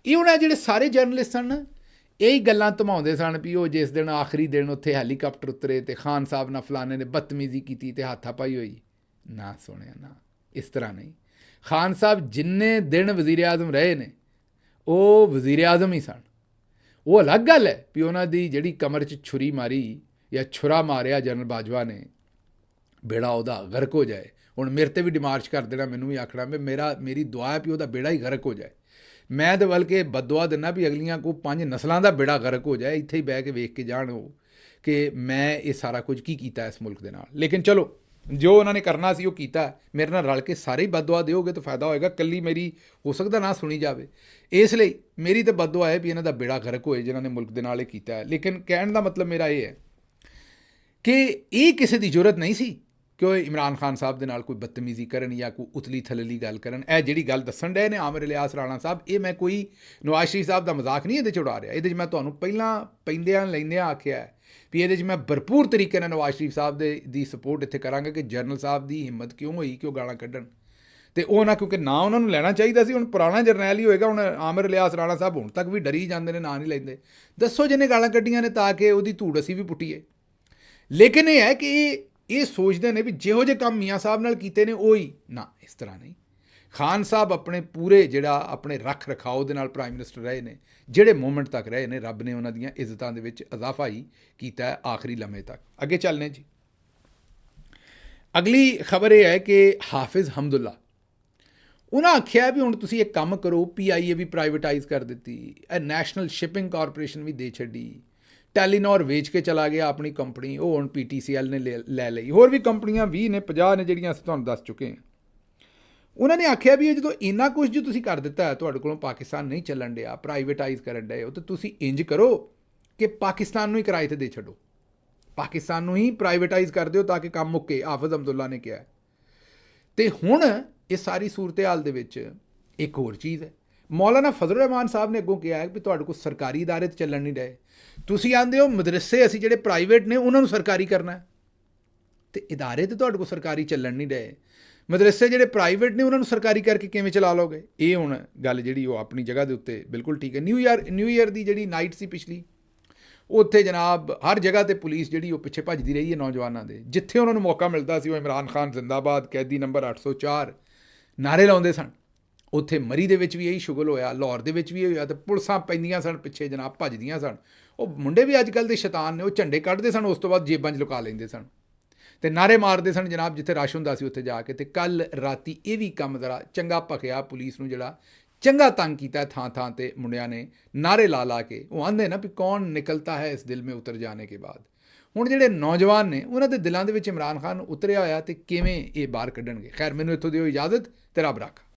ਇਹ ਹੁਣ ਜਿਹੜੇ ਸਾਰੇ ਜਰਨਲਿਸਟ ਸਨ ਨਾ, ਇਹੀ ਗੱਲਾਂ ਧਮਾਉਂਦੇ ਸਨ ਵੀ ਉਹ ਜਿਸ ਦਿਨ ਆਖਰੀ ਦਿਨ ਉੱਥੇ ਹੈਲੀਕਾਪਟਰ ਉਤਰੇ ਤੇ ਖਾਨ ਸਾਹਿਬ ਨਾਲ ਫਲਾਣੇ ਨੇ ਬਦਤਮੀਜ਼ੀ ਕੀਤੀ ਤੇ ਹਾਥਾਪਾਈ ਹੋਈ। ਨਾ ਸੁਣਿਆ, ਨਾ, ਇਸ ਤਰ੍ਹਾਂ ਨਹੀਂ। ਖਾਨ ਸਾਹਿਬ ਜਿੰਨੇ ਦਿਨ ਵਜ਼ੀਰ ਆਜ਼ਮ ਰਹੇ ਨੇ ਉਹ ਵਜ਼ੀਰ ਆਜ਼ਮ ਹੀ ਸਨ। ਉਹ ਅਲੱਗ ਗੱਲ ਹੈ ਵੀ ਉਹਨਾਂ ਦੀ ਜਿਹੜੀ ਕਮਰ 'ਚ ਛੁਰੀ ਮਾਰੀ ਜਾਂ ਛੁਰਾ ਮਾਰਿਆ ਜਨਰਲ ਬਾਜਵਾ ਨੇ, ਬੇੜਾ ਉਹਦਾ ਗਰਕ ਹੋ ਜਾਏ। ਹੁਣ ਮੇਰੇ 'ਤੇ ਵੀ ਡਿਮਾਰਚ ਕਰ ਦੇਣਾ, ਮੈਨੂੰ ਵੀ ਆਖਣਾ ਵੀ ਮੇਰੀ ਦੁਆ ਹੈ ਵੀ ਉਹਦਾ ਬੇੜਾ ਹੀ ਗਰਕ ਹੋ ਜਾਏ। ਮੈਂ ਤਾਂ ਬਲਕਿ ਬਦਦੁਆ ਦਿੰਦਾ ਵੀ ਅਗਲੀਆਂ ਕੋ 5 ਨਸਲਾਂ ਦਾ ਬੇੜਾ ਗਰਕ ਹੋ ਜਾਏ, ਇੱਥੇ ਹੀ ਬਹਿ ਕੇ ਵੇਖ ਕੇ ਜਾਣ ਉਹ ਕਿ ਮੈਂ ਇਹ ਸਾਰਾ ਕੁਝ ਕੀ ਕੀਤਾ ਇਸ ਮੁਲਕ ਦੇ ਨਾਲ। ਲੇਕਿਨ ਚਲੋ, ਜੋ ਉਹਨਾਂ ਨੇ ਕਰਨਾ ਸੀ ਉਹ ਕੀਤਾ। ਮੇਰੇ ਨਾਲ ਰਲ ਕੇ ਸਾਰੇ ਹੀ ਬਦਦੁਆ ਦਿਓਗੇ ਤਾਂ ਫਾਇਦਾ ਹੋਏਗਾ, ਇਕੱਲੀ ਮੇਰੀ ਹੋ ਸਕਦਾ ਨਾ ਸੁਣੀ ਜਾਵੇ। ਇਸ ਲਈ ਮੇਰੀ ਤਾਂ ਬਦਦੁਆ ਹੈ ਵੀ ਇਹਨਾਂ ਦਾ ਬੇੜਾ ਗਰਕ ਹੋਏ ਜਿਨ੍ਹਾਂ ਨੇ ਮੁਲਕ ਦੇ ਨਾਲ ਇਹ ਕੀਤਾ ਹੈ। ਲੇਕਿਨ ਕਹਿਣ ਦਾ ਮਤਲਬ ਮੇਰਾ ਇਹ ਹੈ ਕਿ ਇਹ ਕਿਸੇ ਦੀ ਜ਼ਰੂਰਤ ਨਹੀਂ ਸੀ ਕਿ ਉਹ ਇਮਰਾਨ ਖਾਨ ਸਾਹਿਬ ਦੇ ਨਾਲ ਕੋਈ ਬਦਤਮੀਜ਼ੀ ਕਰਨ ਜਾਂ ਕੋਈ ਉਤਲੀ ਥਲਲੀ ਗੱਲ ਕਰਨ। ਇਹ ਜਿਹੜੀ ਗੱਲ ਦੱਸਣ ਡਏ ਨੇ ਆਮਿਰ ਇਲਿਆਸ ਰਾਣਾ ਸਾਹਿਬ, ਇਹ ਮੈਂ ਕੋਈ ਨਵਾਜ਼ ਸ਼ਰੀਫ ਸਾਹਿਬ ਦਾ ਮਜ਼ਾਕ ਨਹੀਂ ਇਹਦੇ 'ਚ ਉਡਾ ਰਿਹਾ। ਇਹਦੇ 'ਚ ਮੈਂ ਤੁਹਾਨੂੰ ਪਹਿਲਾਂ ਪੈਂਦਿਆਂ ਲੈਂਦਿਆਂ ਆਖਿਆ ਵੀ ਇਹਦੇ 'ਚ ਮੈਂ ਭਰਪੂਰ ਤਰੀਕੇ ਨਾਲ ਨਵਾਜ਼ ਸ਼ਰੀਫ ਸਾਹਿਬ ਦੀ ਸਪੋਰਟ ਇੱਥੇ ਕਰਾਂਗਾ ਕਿ ਜਰਨਲ ਸਾਹਿਬ ਦੀ ਹਿੰਮਤ ਕਿਉਂ ਹੋਈ ਕਿ ਉਹ ਗਾਲਾਂ ਕੱਢਣ। ਤੇ ਉਹ ਨਾ, ਕਿਉਂਕਿ ਨਾ ਉਹਨਾਂ ਨੂੰ ਲੈਣਾ ਚਾਹੀਦਾ ਸੀ। ਹੁਣ ਪੁਰਾਣਾ ਜਰਨੈਲ ਹੀ ਹੋਏਗਾ। ਹੁਣ ਆਮਿਰ ਇਲਿਆਸ ਰਾਣਾ ਸਾਹਿਬ ਹੁਣ ਤੱਕ ਵੀ ਡਰੀ ਜਾਂਦੇ ਨੇ, ਨਾਂ ਨਹੀਂ ਲੈਂਦੇ। ਦੱਸੋ ਜਿਹਨੇ ਗਾਲਾਂ ਕੱਢੀਆਂ ਨੇ ਤਾਂ ਕਿ ਉਹਦੀ ਧੂੜ ਅਸੀਂ ਵੀ ਪੁੱਟੀਏ। ਲੇਕਿਨ ਇਹ ਹੈ ਕਿ ਇਹ ਸੋਚਦੇ ਨੇ ਵੀ ਜਿਹੋ ਜਿਹੇ ਕੰਮ ਮੀਆਂ ਸਾਹਿਬ ਨਾਲ ਕੀਤੇ ਨੇ ਉਹ ਹੀ ਨਾ, ਇਸ ਤਰ੍ਹਾਂ ਨਹੀਂ। ਖਾਨ ਸਾਹਿਬ ਆਪਣੇ ਪੂਰੇ ਜਿਹੜਾ ਆਪਣੇ ਰੱਖ ਰਖਾਓ ਦੇ ਨਾਲ ਪ੍ਰਾਈਮ ਮਿਨਿਸਟਰ ਰਹੇ ਨੇ, ਜਿਹੜੇ ਮੂਮੈਂਟ ਤੱਕ ਰਹੇ ਨੇ, ਰੱਬ ਨੇ ਉਹਨਾਂ ਦੀਆਂ ਇੱਜ਼ਤਾਂ ਦੇ ਵਿੱਚ ਇਜ਼ਾਫਾ ਹੀ ਕੀਤਾ ਹੈ ਆਖਰੀ ਲਮਹੇ ਤੱਕ। ਅੱਗੇ ਚੱਲਨੇ ਜੀ। ਅਗਲੀ ਖਬਰ ਇਹ ਹੈ ਕਿ ਹਾਫਿਜ਼ ਹਮਦੁੱਲਾ, ਉਹਨਾਂ ਆਖਿਆ ਵੀ ਹੁਣ ਤੁਸੀਂ ਇੱਕ ਕੰਮ ਕਰੋ, PIA ਵੀ ਪ੍ਰਾਈਵੇਟਾਈਜ਼ ਕਰ ਦਿੱਤੀ, ਇਹ ਨੈਸ਼ਨਲ ਸ਼ਿਪਿੰਗ ਕਾਰਪੋਰੇਸ਼ਨ ਵੀ ਦੇ ਛੱਡੀ, ਟੈਲੀਨੋਰ ਵੇਚ ਕੇ ਚਲਾ ਗਿਆ ਆਪਣੀ ਕੰਪਨੀ, ਉਹ ਹੁਣ PTCL ਨੇ ਲੈ ਲਈ, ਹੋਰ ਵੀ ਕੰਪਨੀਆਂ 20 ਨੇ 50 ਨੇ ਜਿਹੜੀਆਂ ਅਸੀਂ ਤੁਹਾਨੂੰ ਦੱਸ ਚੁੱਕੇ ਹਾਂ। ਉਹਨਾਂ ਨੇ ਆਖਿਆ ਵੀ ਇਹ ਜਦੋਂ ਇੰਨਾ ਕੁਝ ਜੋ ਤੁਸੀਂ ਕਰ ਦਿੱਤਾ ਹੈ, ਤੁਹਾਡੇ ਕੋਲੋਂ ਪਾਕਿਸਤਾਨ ਨਹੀਂ ਚੱਲਣ ਡਿਆ, ਪ੍ਰਾਈਵੇਟਾਈਜ਼ ਕਰਨ ਡਏ ਹੋ, ਤਾਂ ਤੁਸੀਂ ਇੰਜ ਕਰੋ ਕਿ ਪਾਕਿਸਤਾਨ ਨੂੰ ਹੀ ਕਿਰਾਏ 'ਤੇ ਦੇ ਛੱਡੋ, ਪਾਕਿਸਤਾਨ ਨੂੰ ਹੀ ਪ੍ਰਾਈਵੇਟਾਈਜ਼ ਕਰ ਦਿਓ ਤਾਂ ਕਿ ਕੰਮ ਮੁੱਕੇ, ਹਾਫਿਜ਼ ਹਮਦੁੱਲਾ ਨੇ ਕਿਹਾ। ਤੇ ਹੁਣ ਇਹ ਸਾਰੀ ਸੂਰਤ ਹਾਲ ਦੇ ਵਿੱਚ ਇੱਕ ਹੋਰ ਚੀਜ਼ ਹੈ, ਮੌਲਾਨਾ ਫਜ਼ਲ ਰਹਿਮਾਨ ਸਾਹਿਬ ਨੇ ਅੱਗੋਂ ਕਿਹਾ ਕਿ ਤੁਹਾਡੇ ਕੋਲ ਸਰਕਾਰੀ ਇਦਾਰੇ 'ਤੇ ਚੱਲਣ ਨਹੀਂ ਰਹੇ। ਤੁਸੀਂ ਆਂਦੇ ਹੋ ਮਦਰਸੇ ਅਸੀਂ ਜਿਹੜੇ ਪ੍ਰਾਈਵੇਟ ਨੇ ਉਹਨਾਂ ਨੂੰ ਸਰਕਾਰੀ ਕਰਨਾ, ਤੇ ਇਦਾਰੇ ਤੇ ਤੁਹਾਡੇ ਕੋਲ ਸਰਕਾਰੀ ਚੱਲਣ ਨਹੀਂ ਰਹੇ। ਮਦਰਸੇ ਜਿਹੜੇ ਪ੍ਰਾਈਵੇਟ ਨੇ ਉਹਨਾਂ ਨੂੰ ਸਰਕਾਰੀ ਕਰਕੇ ਕਿਵੇਂ ਚਲਾ ਲਓਗੇ? ਇਹ ਹੁਣ ਗੱਲ ਜਿਹੜੀ ਉਹ ਆਪਣੀ ਜਗ੍ਹਾ ਦੇ ਉੱਤੇ ਬਿਲਕੁਲ ਠੀਕ ਹੈ। ਨਿਊ ਈਅਰ ਦੀ ਜਿਹੜੀ ਨਾਈਟ ਸੀ ਪਿਛਲੀ, ਉੱਥੇ ਜਨਾਬ ਹਰ ਜਗ੍ਹਾ ਤੇ ਪੁਲਿਸ ਜਿਹੜੀ ਉਹ ਪਿੱਛੇ ਭੱਜਦੀ ਰਹੀ ਹੈ ਨੌਜਵਾਨਾਂ ਦੇ। ਜਿੱਥੇ ਉਹਨਾਂ ਨੂੰ ਮੌਕਾ ਮਿਲਦਾ ਸੀ ਉਹ ਇਮਰਾਨ ਖਾਨ ਜ਼ਿੰਦਾਬਾਦ, ਕੈਦੀ ਨੰਬਰ 804 ਨਾਰੇ ਲਾਉਂਦੇ ਸਨ। ਉੱਥੇ ਮਰੀ ਦੇ ਵਿੱਚ ਵੀ ਇਹੀ ਸ਼ੁਗਲ ਹੋਇਆ, ਲਾਹੌਰ ਦੇ ਵਿੱਚ ਵੀ ਇਹ ਹੋਇਆ, ਤੇ ਪੁਲਿਸਾਂ ਪੈਂਦੀਆਂ ਸਨ ਪਿੱਛੇ ਜਨਾਬ, ਭੱਜਦੀਆਂ ਸਨ। ਉਹ ਮੁੰਡੇ ਵੀ ਅੱਜ ਕੱਲ੍ਹ ਦੇ ਸ਼ੈਤਾਨ ਨੇ, ਉਹ ਝੰਡੇ ਕੱਢਦੇ ਸਨ, ਉਸ ਤੋਂ ਬਾਅਦ ਜੇਬਾਂ 'ਚ ਲੁਕਾ ਲੈਂਦੇ ਸਨ ਤੇ ਨਾਰੇ ਮਾਰਦੇ ਸਨ ਜਨਾਬ ਜਿੱਥੇ ਰਸ਼ ਹੁੰਦਾ ਸੀ ਉੱਥੇ ਜਾ ਕੇ। ਤੇ ਕੱਲ੍ਹ ਰਾਤੀ ਇਹ ਵੀ ਕੰਮ ਜ਼ਰਾ ਚੰਗਾ ਭਖਿਆ ਪੁਲਿਸ ਨੂੰ, ਜਿਹੜਾ ਚੰਗਾ ਤੰਗ ਕੀਤਾ ਥਾਂ ਥਾਂ 'ਤੇ ਮੁੰਡਿਆਂ ਨੇ ਨਾਰੇ ਲਾ ਕੇ। ਉਹ ਆਂਦੇ ਨਾ ਵੀ ਕੌਣ ਨਿਕਲਤਾ ਹੈ ਇਸ ਦਿਲ ਮੇਂ ਉਤਰ ਜਾਣੇ ਕੇ ਬਾਅਦ। ਹੁਣ ਜਿਹੜੇ ਨੌਜਵਾਨ ਨੇ ਉਹਨਾਂ ਦੇ ਦਿਲਾਂ ਦੇ ਵਿੱਚ ਇਮਰਾਨ ਖਾਨ ਉਤਰਿਆ ਹੋਇਆ, ਤੇ ਕਿਵੇਂ ਇਹ ਬਾਹਰ ਕੱਢਣਗੇ? ਖੈਰ, ਮੈਨੂੰ ਇੱਥੋਂ ਦਿਓ ਇਜਾਜ਼ਤ ਤੇ ਰੱਬ ਰੱਖਾ।